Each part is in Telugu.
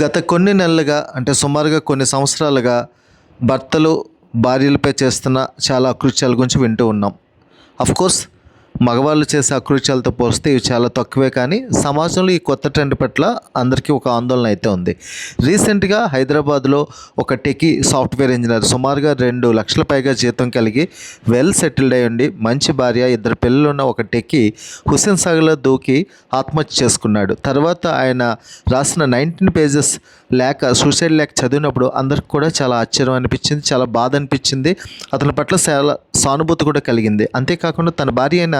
గత కొన్ని నెలలుగా అంటే సుమారుగా కొన్ని సంవత్సరాలుగా భర్తలు భార్యలపై చేస్తున్న చాలా అకృత్యాల గురించి వింటూ ఉన్నాం. అఫ్కోర్స్ మగవాళ్ళు చేసే అకృత్యాలతో పోలిస్తే ఇవి చాలా తక్కువే, కానీ సమాజంలో ఈ కొత్త ట్రెండ్ పట్ల అందరికీ ఒక ఆందోళన అయితే ఉంది. రీసెంట్గా హైదరాబాద్లో ఒక టెకీ సాఫ్ట్వేర్ ఇంజనీర్ సుమారుగా 2 లక్షల పైగా జీతం కలిగి వెల్ సెటిల్డ్ అయి ఉండి మంచి భార్య 2 పిల్లలు ఉన్న ఒక టెకీ హుస్సేన్ సాగర్లో దూకి ఆత్మహత్య చేసుకున్నాడు. తర్వాత ఆయన రాసిన 19 పేజెస్ సూసైడ్ లేఖ చదివినప్పుడు అందరికి కూడా చాలా ఆశ్చర్యం అనిపించింది, చాలా బాధ అనిపించింది. అతని పట్ల చాలా సానుభూతి కూడా కలిగింది. అంతేకాకుండా తన భార్య అయిన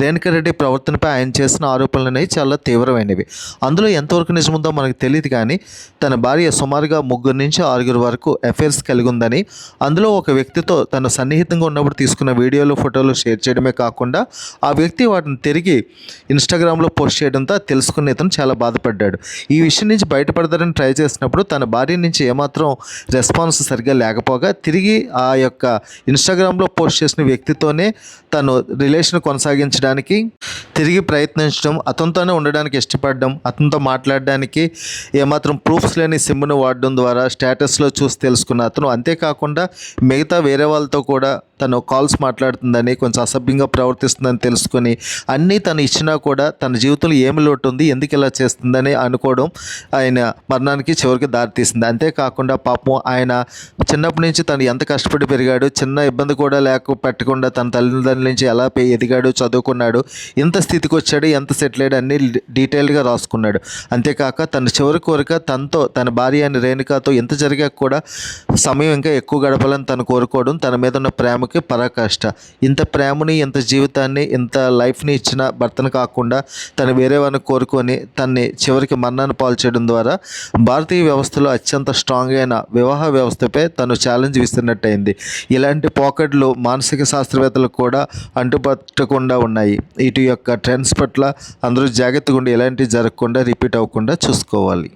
రేణుకారెడ్డి ప్రవర్తనపై ఆయన చేసిన ఆరోపణలు అనేవి చాలా తీవ్రమైనవి. అందులో ఎంతవరకు నిజముందో మనకు తెలియదు, కానీ తన భార్య సుమారుగా 3 నుంచి 6 వరకు అఫైర్స్ కలిగి ఉందని, అందులో ఒక వ్యక్తితో తను సన్నిహితంగా ఉన్నప్పుడు తీసుకున్న వీడియోలు ఫోటోలు షేర్ చేయడమే కాకుండా ఆ వ్యక్తి వాటిని తిరిగి ఇన్స్టాగ్రామ్లో పోస్ట్ చేయడంతో తెలుసుకున్న ఇతను చాలా బాధపడ్డాడు. ఈ విషయం నుంచి బయటపడతారని ట్రై చేసినప్పుడు తన భార్య నుంచి ఏమాత్రం రెస్పాన్స్ సరిగ్గా లేకపోగా తిరిగి ఆ యొక్క ఇన్స్టాగ్రామ్లో పోస్ట్ చేసిన వ్యక్తితోనే తను రిలేషన్ కొనసాగించడానికి తిరిగి ప్రయత్నించడం, అతనితోనే ఉండడానికి ఇష్టపడడం, అతనితో మాట్లాడడానికి ఏమాత్రం ప్రూఫ్స్ లేని సిమ్ను వాడడం ద్వారా స్టేటస్లో చూసి తెలుసుకున్న అతను, అంతేకాకుండా మిగతా వేరే వాళ్ళతో కూడా తను కాల్స్ మాట్లాడుతుందని, కొంచెం అసభ్యంగా ప్రవర్తిస్తుందని తెలుసుకొని అన్నీ తను ఇచ్చినా కూడా తన జీవితంలో ఏమి లోటు ఉంది, ఎందుకు ఇలా చేస్తుందని అనుకోవడం ఆయన మరణానికి చివరికి దారితీసింది. అంతేకాకుండా పాపం ఆయన చిన్నప్పటి నుంచి తను ఎంత కష్టపడి పెరిగాడు, చిన్న ఇబ్బంది కూడా పెట్టకుండా తన తల్లిదండ్రుల నుంచి ఎలా ఎదిగాడు, చదువుకున్నాడు, ఎంత స్థితికి వచ్చాడు, ఎంత సెటిల్ అయ్యాడు అన్నీ డీటెయిల్గా రాసుకున్నాడు. అంతేకాక తన చివరి కోరిక తన భార్య అయిన రేణుకతో ఎంత జరిగాక కూడా సమయం ఇంకా ఎక్కువ గడపాలని తను కోరుకోవడం, తన మీద ఉన్న ప్రేమకి పరాకాష్ట. ఇంత ప్రేమని, ఇంత జీవితాన్ని, ఇంత లైఫ్ని ఇచ్చిన భర్తను కాకుండా తను వేరే వారిని కోరుకొని తన్ని చివరికి మరణాన్ని పాలు చేయడం ద్వారా భారతీయ వ్యవస్థలో అత్యంత స్ట్రాంగ్ అయిన వివాహ వ్యవస్థపై తను ఛాలెంజ్ విస్తున్నట్టయింది. ఇలాంటి పోకడ్లు మానసిక శాస్త్రవేత్తలకు కూడా అంటుపట్టకుండా ఉన్నాయి. ఇటు యొక్క ట్రెండ్స్ పట్ల అందరూ జాగ్రత్తగా ఉండి ఎలాంటివి జరగకుండా రిపీట్ అవ్వకుండా చూసుకోవాలి.